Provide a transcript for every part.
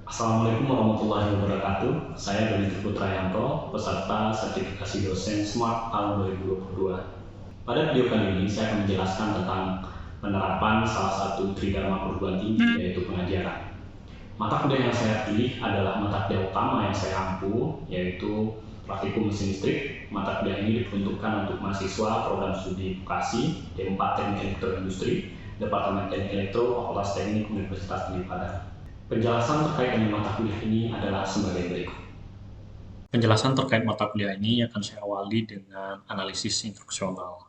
Assalamualaikum warahmatullahi wabarakatuh. Saya Doni Putrayanto, peserta sertifikasi dosen Smart tahun 2022. Pada video kali ini saya akan menjelaskan tentang penerapan salah satu tridharma perguruan tinggi, yaitu pengajaran. Mata kuliah yang saya pilih adalah mata kuliah utama yang saya ampu, yaitu Praktikum Mesin Listrik. Mata kuliah ini diperuntukkan untuk mahasiswa program studi vokasi D4 Teknik Elektroindustri, Departemen Teknik Elektro, Fakultas Teknik Universitas Negeri Padang. Penjelasan terkait dengan mata kuliah ini adalah sebagai berikut. Penjelasan terkait mata kuliah ini akan saya awali dengan analisis instruksional.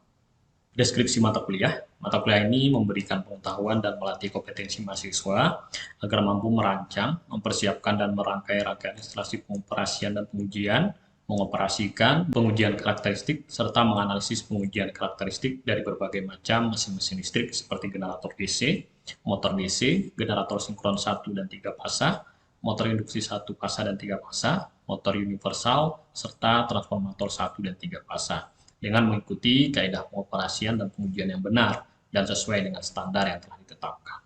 Deskripsi mata kuliah. Mata kuliah ini memberikan pengetahuan dan melatih kompetensi mahasiswa agar mampu merancang, mempersiapkan dan merangkai rangkaian instalasi pengoperasian dan pengujian, mengoperasikan, pengujian karakteristik, serta menganalisis pengujian karakteristik dari berbagai macam mesin-mesin listrik seperti generator DC, motor DC, generator sinkron 1 dan 3 pasah, motor induksi 1 pasah dan 3 pasah, motor universal, serta transformator 1 dan 3 pasah, dengan mengikuti kaidah pengoperasian dan pengujian yang benar dan sesuai dengan standar yang telah ditetapkan.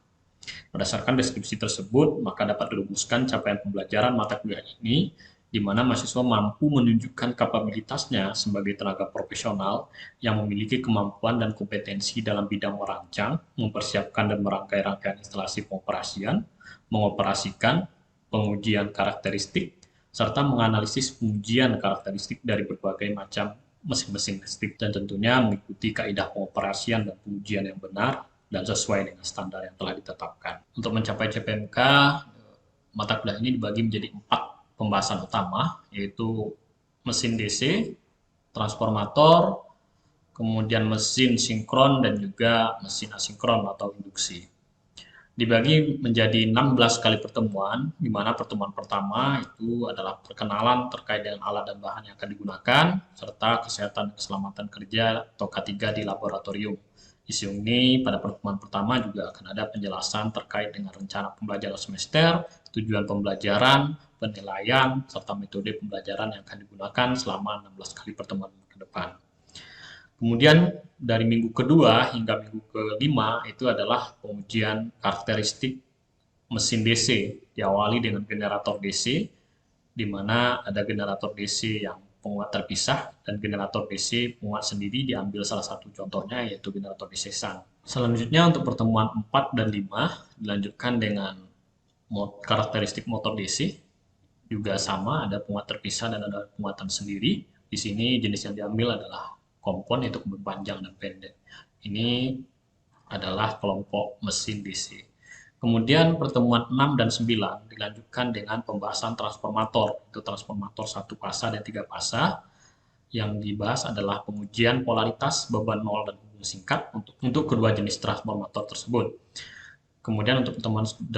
Berdasarkan deskripsi tersebut, maka dapat dirumuskan capaian pembelajaran mata kuliah ini, di mana mahasiswa mampu menunjukkan kapabilitasnya sebagai tenaga profesional yang memiliki kemampuan dan kompetensi dalam bidang merancang, mempersiapkan dan merangkai rangkaian instalasi pengoperasian, mengoperasikan, pengujian karakteristik, serta menganalisis pengujian karakteristik dari berbagai macam mesin-mesin listrik, dan tentunya mengikuti kaidah pengoperasian dan pengujian yang benar dan sesuai dengan standar yang telah ditetapkan. Untuk mencapai CPMK, mata kuliah ini dibagi menjadi 4 pembahasan utama, yaitu mesin DC, transformator, kemudian mesin sinkron, dan juga mesin asinkron atau induksi. Dibagi menjadi 16 kali pertemuan, di mana pertemuan pertama itu adalah perkenalan terkait dengan alat dan bahan yang akan digunakan, serta kesehatan dan keselamatan kerja atau K3 di laboratorium. Di sini pada pertemuan pertama juga akan ada penjelasan terkait dengan rencana pembelajaran semester, tujuan pembelajaran, penilaian, serta metode pembelajaran yang akan digunakan selama 16 kali pertemuan ke depan. Kemudian dari minggu kedua hingga minggu kelima itu adalah pengujian karakteristik mesin DC, diawali dengan generator DC, di mana ada generator DC yang penguat terpisah dan generator DC penguat sendiri, diambil salah satu contohnya yaitu generator DC Sun. Selanjutnya untuk pertemuan 4 dan 5 dilanjutkan dengan karakteristik motor DC, juga sama, ada penguat terpisah dan ada penguatan sendiri. Di sini jenis yang diambil adalah kompon, yaitu kompon panjang dan pendek. Ini adalah kelompok mesin DC. Kemudian pertemuan 6 dan 9 dilanjutkan dengan pembahasan transformator, itu transformator 1 pasah dan 3 pasah. Yang dibahas adalah pengujian polaritas, beban nol dan hubung singkat untuk kedua jenis transformator tersebut. Kemudian untuk pertemuan 8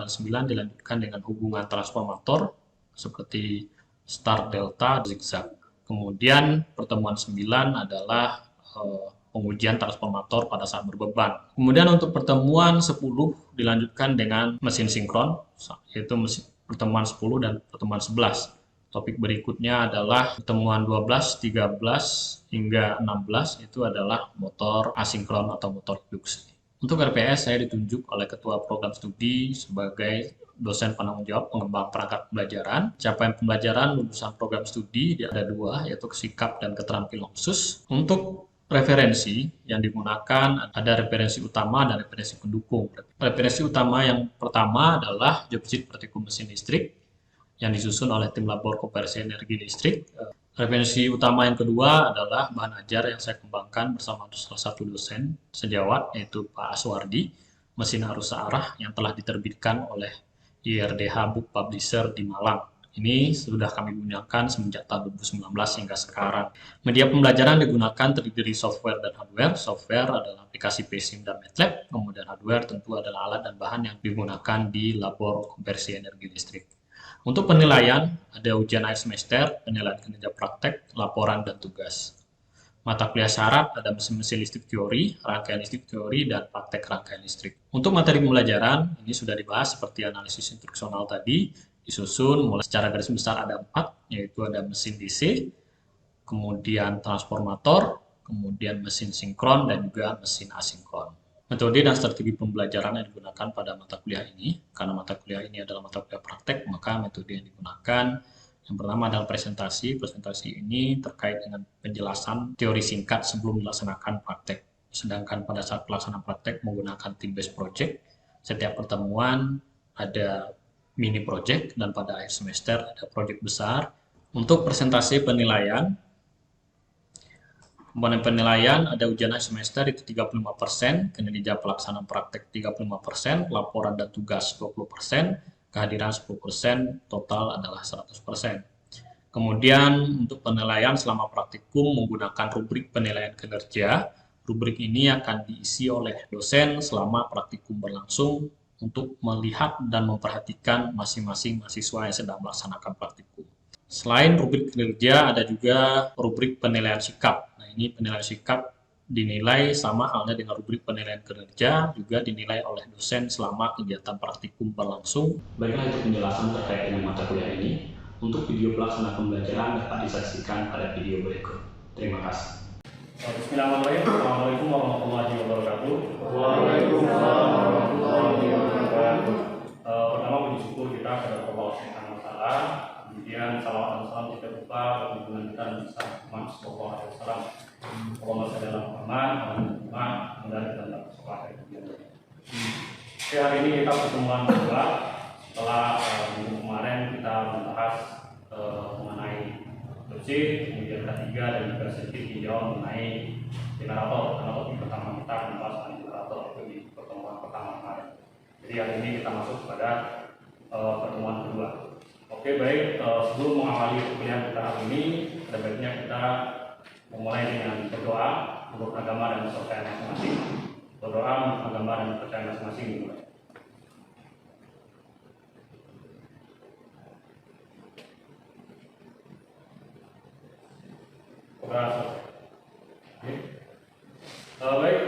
dan 9 dilanjutkan dengan hubungan transformator seperti star, delta, zigzag. Kemudian pertemuan 9 adalah pengujian transformator pada saat berbeban. Kemudian untuk pertemuan 10 dilanjutkan dengan mesin sinkron, yaitu pertemuan 10 dan pertemuan 11. Topik berikutnya adalah pertemuan 12, 13, hingga 16, itu adalah motor asinkron atau motor induksi. Untuk RPS, saya ditunjuk oleh Ketua Program Studi sebagai dosen penanggung jawab pengembang perangkat pembelajaran. Capaian pembelajaran lulusan program studi ada 2, yaitu sikap dan keterampilan khusus. Untuk referensi yang digunakan ada referensi utama dan referensi pendukung. Referensi utama yang pertama adalah job sheet praktikum mesin listrik yang disusun oleh tim labor konversi energi listrik. Referensi utama yang kedua adalah bahan ajar yang saya kembangkan bersama salah satu dosen sejawat, yaitu Pak Aswardi, mesin arus searah yang telah diterbitkan oleh IRDH Book Publisher di Malang. Ini sudah kami gunakan semenjak tahun 2019 hingga sekarang. Media pembelajaran digunakan terdiri software dan hardware. Software adalah aplikasi PSIM dan MATLAB, kemudian hardware tentu adalah alat dan bahan yang digunakan di labor konversi energi listrik. Untuk penilaian, ada ujian akhir semester, penilaian kinerja praktek, laporan, dan tugas. Mata kuliah syarat ada mesin-mesin listrik teori, rangkaian listrik teori, dan praktek rangkaian listrik. Untuk materi pembelajaran, ini sudah dibahas seperti analisis instruksional tadi, disusun mulai secara garis besar ada 4, yaitu ada mesin DC, kemudian transformator, kemudian mesin sinkron, dan juga mesin asinkron. Metode dan strategi pembelajaran yang digunakan pada mata kuliah ini, karena mata kuliah ini adalah mata kuliah praktek, maka metode yang digunakan yang pertama adalah presentasi. Presentasi ini terkait dengan penjelasan teori singkat sebelum melaksanakan praktek. Sedangkan pada saat pelaksanaan praktek menggunakan team-based project, setiap pertemuan ada mini project dan pada akhir semester ada project besar. Untuk presentasi penilaian, komponen penilaian ada ujian akhir semester itu 35%, kinerja pelaksanaan praktek 35%, laporan dan tugas 20%, kehadiran 10%, total adalah 100%. Kemudian untuk penilaian selama praktikum menggunakan rubrik penilaian kinerja. Rubrik ini akan diisi oleh dosen selama praktikum berlangsung untuk melihat dan memperhatikan masing-masing mahasiswa yang sedang melaksanakan praktikum. Selain rubrik kinerja, ada juga rubrik penilaian sikap. Nah, ini penilaian sikap dinilai sama halnya dengan rubrik penilaian kinerja, juga dinilai oleh dosen selama kegiatan praktikum berlangsung. Baiklah, itu penjelasan terkait dengan mata kuliah ini. Untuk video pelaksana pembelajaran dapat disaksikan pada video berikut. Terima kasih. Bismillahirrahmanirrahim. Assalamualaikum warahmatullahi wabarakatuh. Waalaikumsalam warahmatullahi wabarakatuh. Pertama, puji syukur kita kepada Allah Subhanahu wa Ta'ala. Kemudian salawat dan salam tidak lupa bagi junjungan kita Nabi Muhammad sallallahu alaihi wasallam. Allahumma shalli ala Muhammad dan dalam sekolah kemudian. Hari ini kita pertemuan kedua setelah minggu kemarin kita membahas mengenai tafsir, kemudian ketiga dan juga sedikit dijawab mengenai generator. Karena topik pertama kita membahas mengenai generator itu di pertemuan pertama kemarin. Jadi hari ini kita masuk kepada pertemuan kedua. Oke, baik, sebelum mengawali kuliah kita hari ini, ada baiknya kita memulai dengan berdoa menurut agama dan kepercayaan masing-masing. Berdoa menurut agama dan kepercayaan masing-masing dimulai. Baik,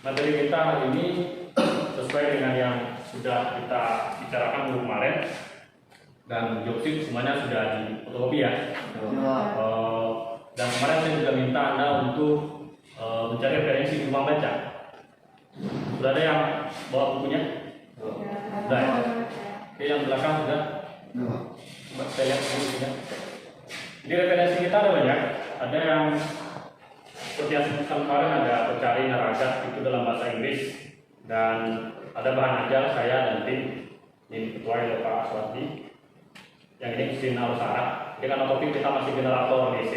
materi kita hari ini sesuai dengan yang sudah kita bicarakan minggu kemarin. Dan dioksid semuanya sudah di fotokopi ya. Dan kemarin saya juga minta Anda untuk mencari referensi di ruang baca. Sudah ada yang bawa bukunya? Sudah ya? Oke, yang belakang sudah? Coba saya lihat bukunya. Di referensi kita ada banyak. Ada yang seperti yang sebutkan kemarin, ada pencari neraga itu dalam bahasa Inggris. Dan ada bahan ajar saya dan tim yang diketuai oleh Pak Aswati. Yang ini mesin arus arah. Jadi karena topik kita masih generator DC,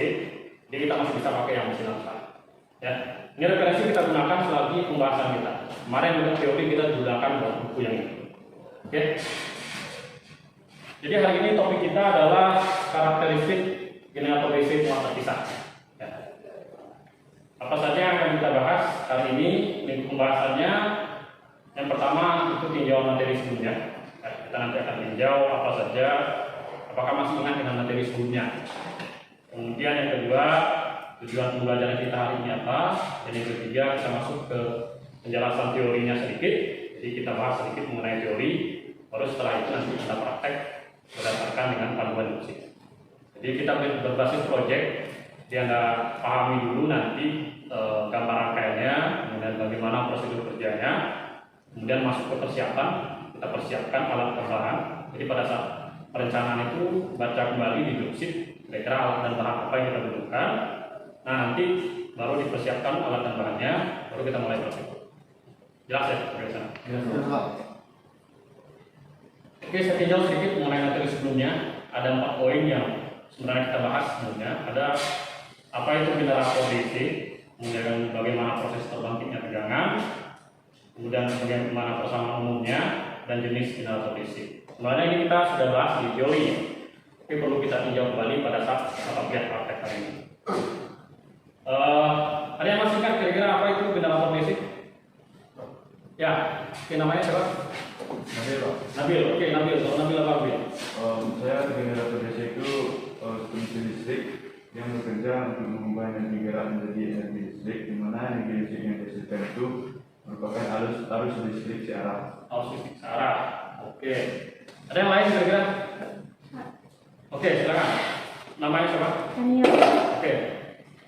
jadi kita masih bisa pakai yang mesin arus arah. Ya, ini referensi kita gunakan selagi pembahasan kita. Kemarin untuk teori kita gunakan buku yang ini. Oke. Jadi hari ini topik kita adalah karakteristik generator DC muat terpisah. Ya. Apa saja yang akan kita bahas hari ini? Ini pembahasannya. Yang pertama itu tinjauan materi sebelumnya. Ya, kita nanti akan tinjau apa saja. Apakah masih ingat dengan materi sebelumnya? Kemudian yang kedua, tujuan pembelajaran kita hari ini apa? Dan yang ketiga, kita masuk ke penjelasan teorinya sedikit. Jadi kita bahas sedikit mengenai teori. Baru setelah itu nanti kita praktek berdasarkan dengan panduan dosen. Jadi kita berbasis project. Jadi Anda pahami dulu nanti gambar rangkaiannya, kemudian bagaimana prosedur kerjanya. Kemudian masuk ke persiapan. Kita persiapkan alat tambahan. Jadi pada saat perencanaan itu baca kembali di dosen kira-kira alat dan bahan apa yang kita butuhkan. Nah, nanti baru dipersiapkan alat dan bahannya, baru kita mulai proses. Jelas ya sampai sana? Jelas. Oke, saya tinjau sedikit mengenai materi sebelumnya. Ada 4 poin yang sebenarnya kita bahas sebelumnya. Ada apa itu generator DC, kemudian bagaimana proses terbangkitnya tegangan, kemudian bagaimana persamaan umumnya, dan jenis generator DC. Sebenarnya ini kita sudah bahas di teori, tapi perlu kita tinjau kembali pada saat pihak praktek hari ini. Ada yang masih ingat kira-kira apa itu generator DC? Ya, oke, namanya siapa? Nabil, Pak. Nabil, oke, Nabil. Soal Nabil apa Nabil? Saya generator DC itu mesin listrik yang bekerja untuk mengubah energi gerak menjadi energi listrik, di mana energi listrik yang dihasilkan itu merupakan arus listrik searah. Arus listrik searah. Oke. Ada yang lain kira-kira? Oke, silakan. Namanya siapa? Tania. Oke.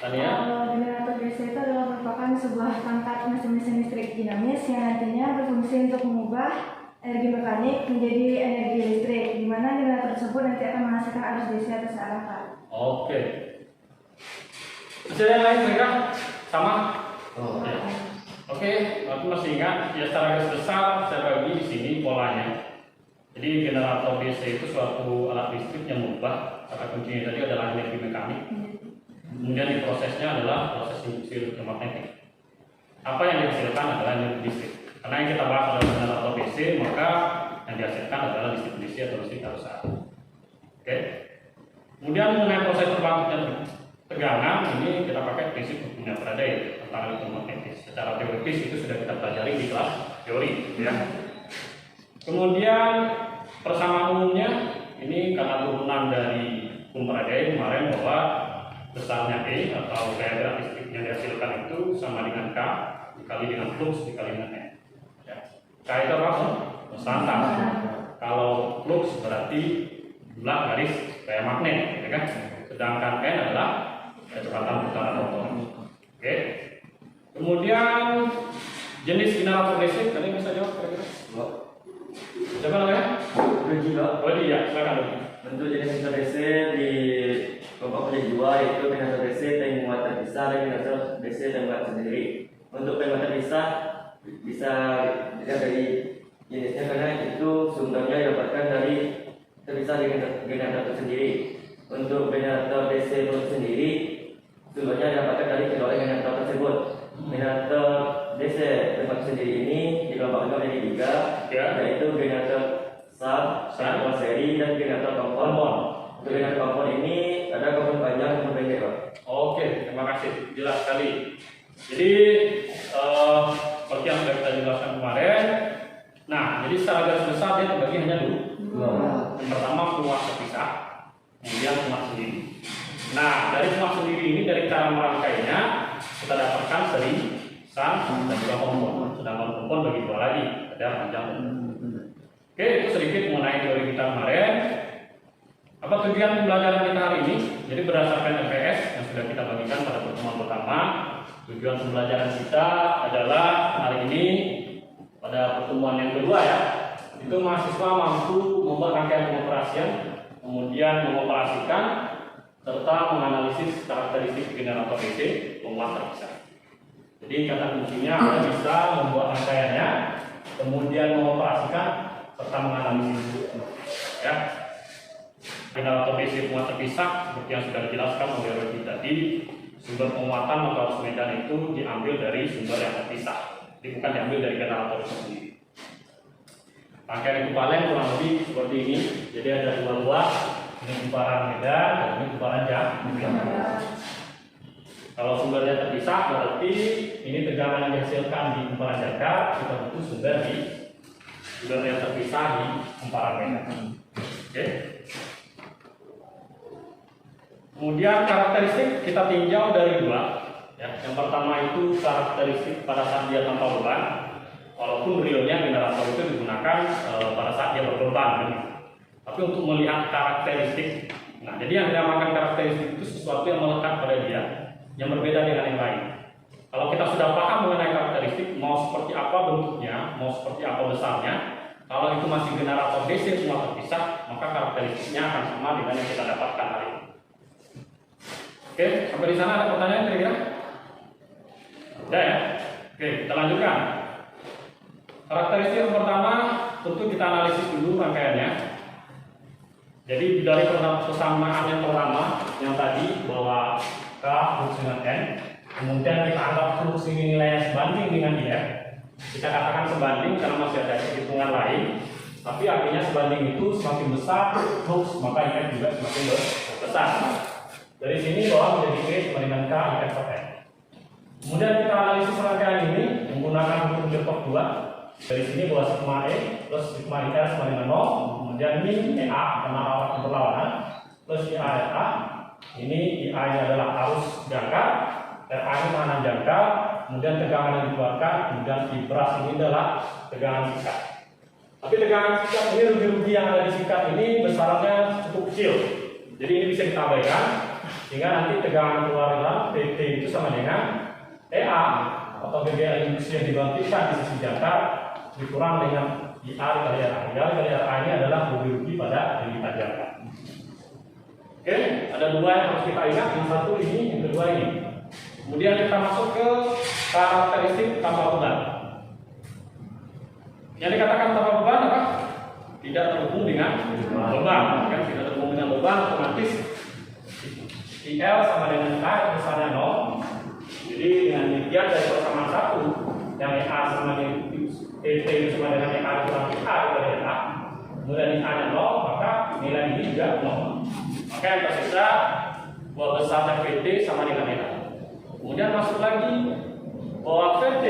Tania. Generator DC DC itu adalah merupakan sebuah perangkat mesin-mesin listrik dinamis yang nantinya berfungsi untuk mengubah energi mekanik menjadi energi listrik, di mana generator tersebut nanti akan menghasilkan arus DC atau searahkan. Oke. Masih ada yang lain kira sama? Ya. Oke, aku masih ingat ya secara garis besar saya bagi di sini polanya. Jadi generator DC itu suatu alat listrik yang mengubah, kata kuncinya tadi adalah energi mekanik. Kemudian di prosesnya adalah proses induksi elektromagnetik. Apa yang dihasilkan adalah energi listrik. Karena yang kita bahas adalah generator DC, maka yang dihasilkan adalah listrik DC atau listrik arus arus. Oke. Kemudian mengenai proses terbentuknya tegangan, ini kita pakai prinsip hukumnya Faraday tentang elektromagnetis. Secara teoritis itu sudah kita pelajari di kelas teori, ya. Kemudian persamaan umumnya ini karena turunan dari hukum Faraday kemarin bahwa besarnya E atau gaya gerak listrik yang dihasilkan itu sama dengan K dikali dengan flux dikali dengan N. Ya. K itu apa? Konstanta. Kalau flux berarti jumlah garis gaya magnet, ya kan? Sedangkan N adalah kecepatan putaran rotor. Oke. Kemudian jenis generator listrik, tadi bisa jawab kira-kira? Siapa namanya? Rudy, Pak. Oh iya, silakan Rudy. Untuk jenis generator DC di kelompok menjadi dua, yaitu generator DC tank muat terpisah dan generator DC tank muat sendiri. Untuk tank muat terpisah bisa dilihat dari jenisnya karena itu sumbernya didapatkan dari terpisah dengan generator sendiri. Untuk generator DC itu sendiri sumbernya didapatkan dari kedua generator tersebut. Generator DC tempat sendiri ini dikelompokkan menjadi tiga, yaitu generator sub, generator seri, dan generator kompon. Untuk generator kompon ini ada kompon panjang, kompon pendek, Pak. Oke, terima kasih, jelas sekali. Jadi seperti yang sudah kita jelaskan kemarin. Nah, jadi secara garis besar dia terbagi hanya dua. Yang pertama muat terpisah, kemudian muat sendiri. Nah, dari muat sendiri ini dari cara merangkainya kita dapatkan seri, sum, dan juga kompon. Sedangkan kompon bagi dua lagi, ada panjang dan pendek. Oke, itu sedikit mengenai teori kita kemarin. Apa tujuan pembelajaran kita hari ini? Jadi berdasarkan LPS yang sudah kita bagikan pada pertemuan pertama, tujuan pembelajaran kita adalah hari ini pada pertemuan yang kedua ya, itu mahasiswa mampu membuat rangkaian pengoperasian, kemudian mengoperasikan serta menganalisis karakteristik generator DC penguat terpisah. Jadi kata kuncinya Anda bisa membuat rangkaiannya, kemudian mengoperasikan serta menganalisis ya. Generator DC penguat terpisah seperti yang sudah dijelaskan oleh Rodi tadi, sumber penguatan atau arus medan itu diambil dari sumber yang terpisah, jadi bukan diambil dari generator itu sendiri. Rangkaian ekuivalen kurang lebih seperti ini, jadi ada dua ruas, ini kumparan medan dan ini kumparan jam. Kalau sumbernya terpisah berarti ini tegangan yang dihasilkan di kumparan jangkar, kita butuh sumber yang terpisah di kumparan medan. Oke. Kemudian karakteristik kita tinjau dari dua. Ya. Yang pertama itu karakteristik pada saat dia tanpa beban. Walaupun realnya generator itu digunakan pada saat dia berbeban. Tapi untuk melihat karakteristik, nah jadi yang dinamakan karakteristik itu sesuatu yang melekat pada dia, yang berbeda dengan yang lain. Kalau kita sudah paham mengenai karakteristik, mau seperti apa bentuknya, mau seperti apa besarnya, kalau itu masih generator DC semua terpisah, maka karakteristiknya akan sama dengan yang kita dapatkan hari ini. Oke, sampai di sana ada pertanyaan kira-kira? Ada ya? Oke, kita lanjutkan. Karakteristik yang pertama, tentu kita analisis dulu rangkaiannya. Jadi dari persamaan yang pertama, yang tadi bahwa K flux dengan N, kemudian kita anggap flux ini nilainya sebanding dengan IF. Kita katakan sebanding karena masih ada hitungan lain, tapi artinya sebanding itu semakin besar flux, maka IF juga semakin besar. Dari sini bahwa menjadi E sama dengan K IF per N. Kemudian kita analisis rangkaian ini menggunakan hukum Kirchhoff 2. Dari sini bahwa sigma E plus sigma IR sama dengan 0, kemudian min EA karena arah berlawanan plus IA RA. Ini IA nya adalah arus jangkar, RA ini tekanan jangkar, kemudian tegangan yang dikeluarkan, kemudian ibras ini adalah tegangan sikat. Tapi tegangan sikat ini rugi-rugi yang ada di sikat ini besarnya cukup kecil. Jadi ini bisa kita abaikan sehingga nanti tegangan keluaran PT itu sama dengan EA atau GGL induksi yang dibangkitkan di sisi jangkar dikurang dengan IA dikali RA. IA dikali RA ini adalah rugi-rugi pada lilitan jangkar. Oke, ada dua yang harus kita ingat, yang satu ini, yang kedua ini. Kemudian kita masuk ke karakteristik tanpa beban. Yang dikatakan tanpa beban apa? Tidak terhubung dengan beban. Kan? Tidak terhubung dengan beban, otomatis IL sama dengan K besarnya 0. Jadi dengan demikian dari persamaan 1 yang EA sama dengan ET sama dengan EA kurang A dikali A, kemudian IA nya 0, maka nilai ini juga 0. Maka yang tersisa bahwa besarnya VT sama dengan EA. Kemudian masuk lagi bahwa VT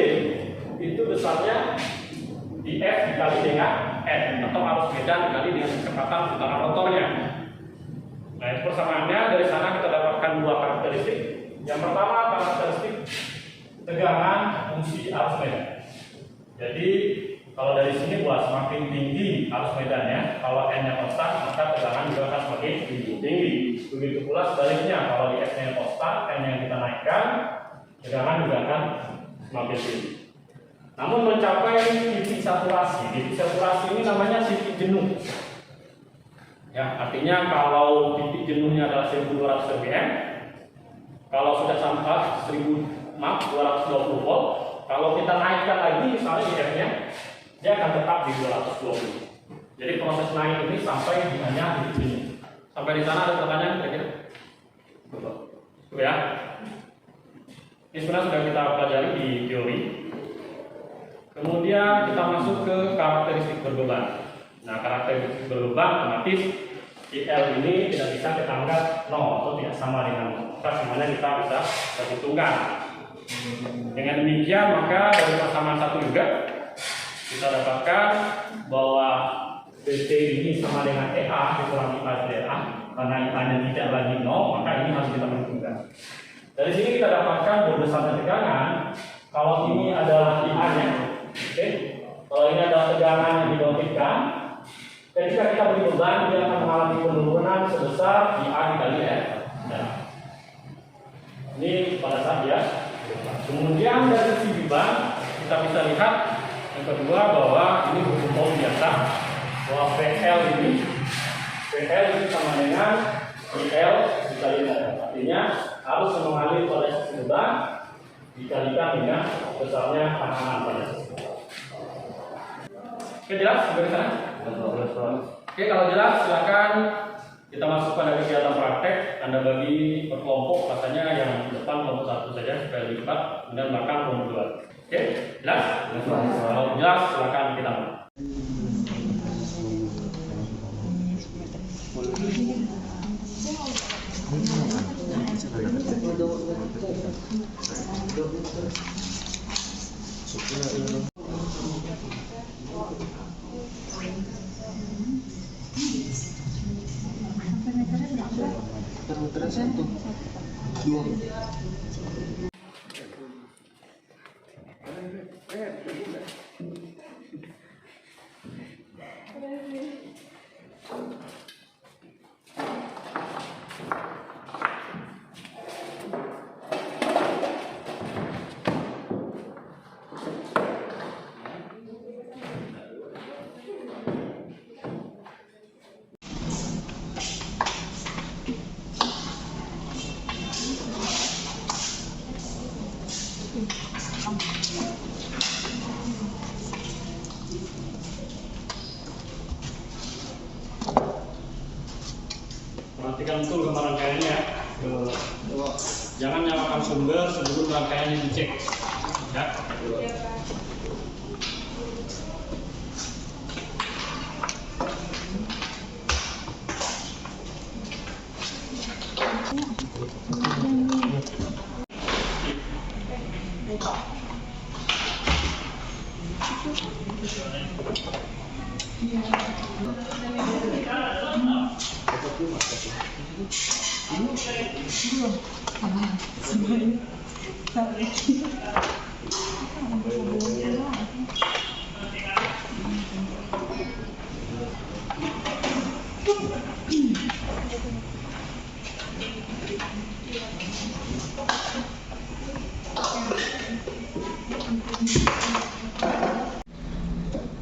itu besarnya IF dikali dengan N atau arus medan dikali dengan kecepatan putaran rotornya. Nah, persamaannya dari sana kita dapatkan dua karakteristik. Yang pertama karakteristik tegangan fungsi arus medan. Jadi kalau dari sini buat semakin tinggi arus medannya, kalau N-nya konstan maka tegangan juga akan semakin tinggi. Begitu pula sebaliknya, kalau di F-nya konstan, N yang kita naikkan, tegangan juga akan semakin tinggi. Namun mencapai titik saturasi ini namanya titik jenuh. Ya, artinya kalau titik jenuhnya adalah 1200 rpm, kalau sudah sampai 220 volt, kalau kita naikkan lagi misalnya di F-nya, dia akan tetap di 220. Jadi proses naik ini sampai di hanya titik jenuh. Sampai di sana ada pertanyaan kira-kira? Cukup ya. Ini sebenarnya sudah kita pelajari di teori. Kemudian kita masuk ke karakteristik berbeban. Nah, karakteristik berbeban otomatis IL ini tidak bisa kita anggap 0 atau tidak sama dengan 0. Maka kita bisa perhitungkan. Dengan demikian maka dari persamaan 1 juga kita dapatkan bahwa BT ini sama dengan EA dikurangi A. Karena IA-nya tidak lagi 0, maka ini harus kita perhitungkan. Dari sini kita dapatkan berdasarkan tegangan. Kalau ini adalah IA-nya, oke. Kalau ini adalah tegangan yang dibangkitkan, ketika kita beri beban, dia akan mengalami penurunan sebesar IA dikali R. Ini pada saat dia. Kemudian dari sisi beban, kita bisa lihat yang kedua bahwa ini hukum biasa, bahwa PL ini sama dengan IL dikali R. Artinya harus mengalir pada sisi beban dikalikan dengan besarnya tekanan pada sisi beban. Oke, jelas sampai sana? Oke, kalau jelas silakan kita masuk pada kegiatan praktek. Anda bagi per kelompok, rasanya yang depan kelompok 1 saja supaya lebih cepat, kemudian belakang kelompok 2. Oke, jelas? Kalau jelas silakan kita mulai. Terus 1, 2. Perhatikan betul gambar rangkaiannya ya. Jangan nyalakan sumber sebelum rangkaiannya dicek. Ya.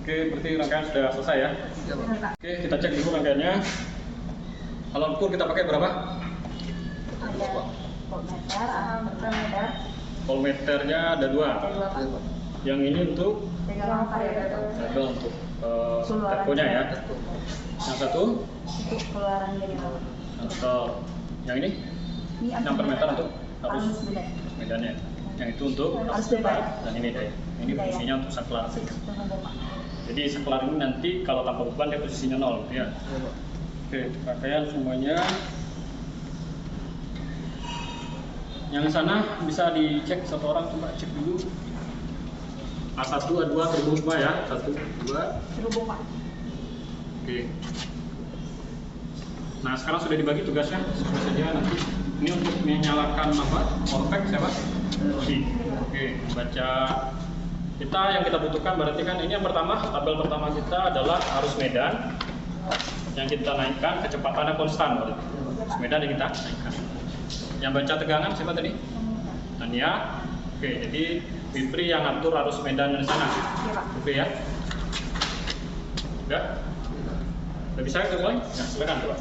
Oke, berarti rangkaian sudah selesai ya. Oke, kita cek dulu rangkaiannya. Alat ukur kita pakai berapa? Ada voltmeter, voltmeter, Voltmeternya ada dua. Yang ini untuk tegangan variabel untuk terponya ya. Yang satu untuk keluaran dari bawah. atau yang ini yang per meter untuk arus beda. medannya. Yang itu untuk Arus bebas. dan ini deh. Ini posisinya untuk saklar. Jadi saklar ini nanti kalau tanpa beban dia posisinya 0 ya. Oke, rangkaian semuanya. Yang sana bisa dicek satu orang, coba cek dulu. A1, A2 terhubung semua ya. 1, 2. Terhubung Pak. Oke. Nah sekarang sudah dibagi tugasnya, seperti saja nanti. Ini untuk menyalakan apa? Powerpack siapa? Oke, baca. Yang kita butuhkan berarti kan ini yang pertama, tabel pertama kita adalah arus medan yang kita naikkan, kecepatannya konstan berarti. Arus medan yang kita naikkan. Yang baca tegangan siapa tadi? Tania. Oke, jadi Fitri yang atur arus medan di sana. Oke ya. Udah? Udah bisa kita mulai? Ya, silakan coba.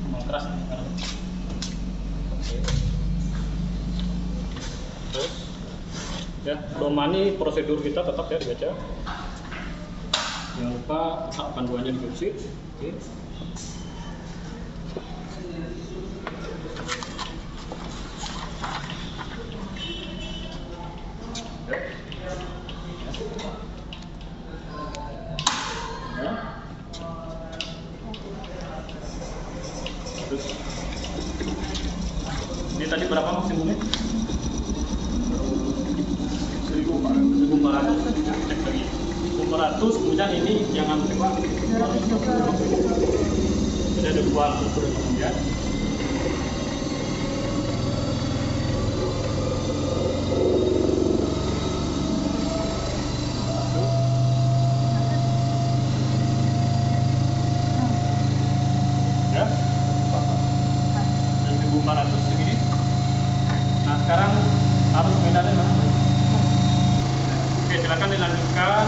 Mau keras nih, sekarang. Oke. Terus, ya, domani prosedur kita tetap ya dibaca. Jangan lupa letak panduannya di website. Oke. Ya. Terus, ini tadi berapa maksimumnya? 1.400. Cek lagi. 1.400. Kemudian ini jangan lupa. Sudah ada dua ya. Ya. Dan 1.400 segini. Nah sekarang arus medannya mana? Oke, silakan dilanjutkan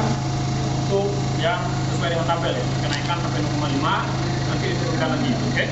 untuk yang sesuai dengan tabel ya. Kenaikan sampai 0,5, nanti diturunkan lagi, oke?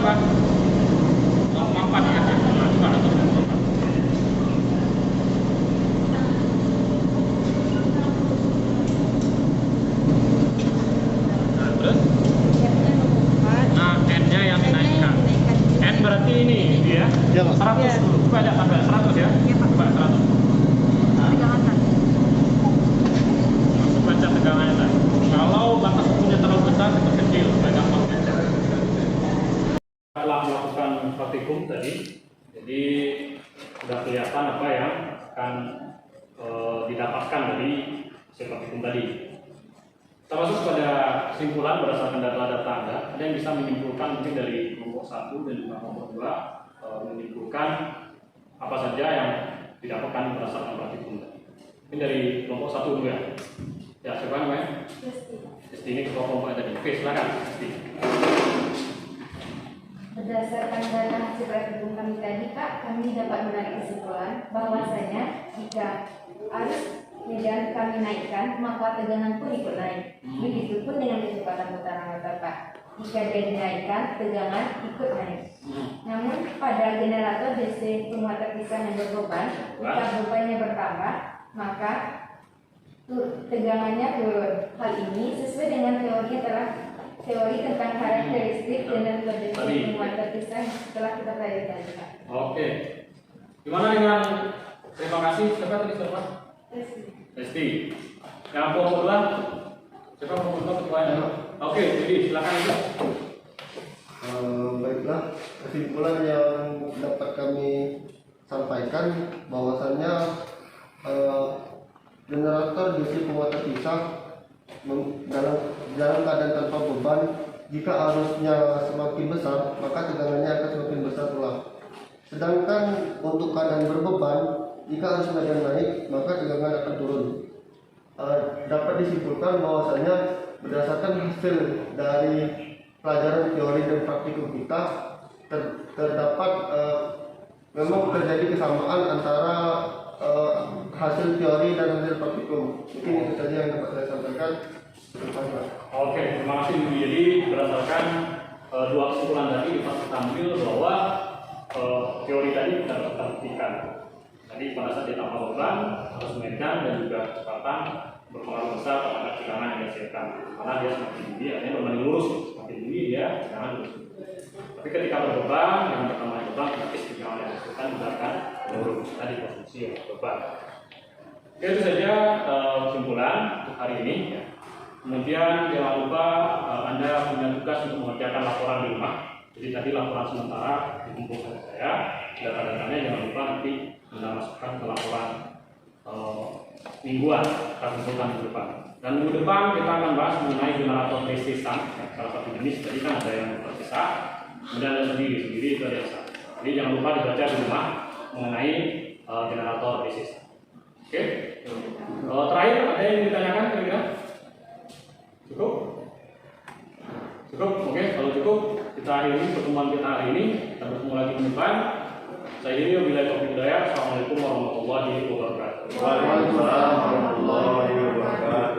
berapa? 0,4 ya. Nah, coba atur 0,4. Nah, terus? Nah, N-nya yang dinaikkan. N berarti ini dia. Iya, Pak. 100 dulu. Coba aja sampai 100 ya. Coba 100. Langsung baca tegangannya tadi. Kalau batas sukunya terlalu besar, itu kecil, supaya gampang baca. Telah melakukan praktikum tadi, jadi sudah kelihatan apa yang akan didapatkan dari hasil praktikum tadi. Kita masuk pada kesimpulan berdasarkan data-data Anda. Ada yang bisa menyimpulkan mungkin dari kelompok 1 dan juga kelompok 2 menyimpulkan apa saja yang didapatkan berdasarkan praktikum tadi. Ini dari kelompok 1 dulu ya. Ya, siapa namanya? Desti, ini ketua kelompok tadi. Oke, silakan Desti. Berdasarkan data hasil praktikum kami tadi, Pak, kami dapat menarik kesimpulan bahwasanya jika arus medan kami naikkan, maka tegangan pun ikut naik. Begitupun dengan kecepatan putaran motor, Pak. Jika dia dinaikkan, tegangan ikut naik. Namun pada generator DC pemuatan pisah yang berbeban, jika bebannya bertambah, maka tegangannya turun. Hal ini sesuai dengan teori tentang karakteristik generator DC pemuatan pisah yang setelah kita pelajari tadi, Pak. Oke. Gimana dengan terima kasih siapa tadi siapa? Desti. Yang kelompok 2 siapa kelompok 2 ketuanya? Oke, jadi silakan itu. Baiklah, kesimpulan yang dapat kami sampaikan bahwasannya generator DC pemuatan pisah dalam keadaan tanpa beban, jika arusnya semakin besar maka tegangannya akan semakin besar pula. Sedangkan untuk keadaan berbeban, jika arus medan naik maka tegangan akan turun. Dapat disimpulkan bahwasanya berdasarkan hasil dari pelajaran teori dan praktikum kita terdapat memang terjadi kesamaan antara hasil teori dan hasil praktikum. Mungkin itu saja yang dapat saya sampaikan. Oke, terima kasih. Jadi berdasarkan dua kesimpulan tadi kita ambil bahwa teori tadi kita dapat buktikan. Tadi pada saat ditambah beban, arus medan dan juga kecepatan berpengaruh besar terhadap tegangan yang dihasilkan. Karena dia semakin tinggi, artinya berbanding lurus. Semakin tinggi dia tegangan lurus. Tapi ketika berbeban, dengan bertambahnya beban, praktis tegangan yang dihasilkan juga akan menurun. Tadi posisi beban. Oke, itu saja kesimpulan untuk hari ini. Kemudian jangan lupa Anda punya tugas untuk mengerjakan laporan di rumah. Jadi tadi laporan sementara dikumpulkan saya. Data-datanya jangan lupa nanti Anda masukkan ke laporan mingguan kita kumpulkan minggu depan. Dan minggu depan kita akan bahas mengenai generator DC stang. Salah satu jenis tadi kan ada yang terpisah, kemudian ada sendiri itu ada yang satu. Jadi jangan lupa dibaca di rumah mengenai generator DC stang. Oke. Terakhir ada yang ditanyakan kira-kira? Cukup? Cukup? Oke, kalau cukup kita akhiri pertemuan kita hari ini. Kita bertemu lagi minggu depan. Saya ini wabillahi taufiq wal hidayah. Assalamualaikum warahmatullahi wabarakatuh. Waalaikumsalam warahmatullahi wabarakatuh.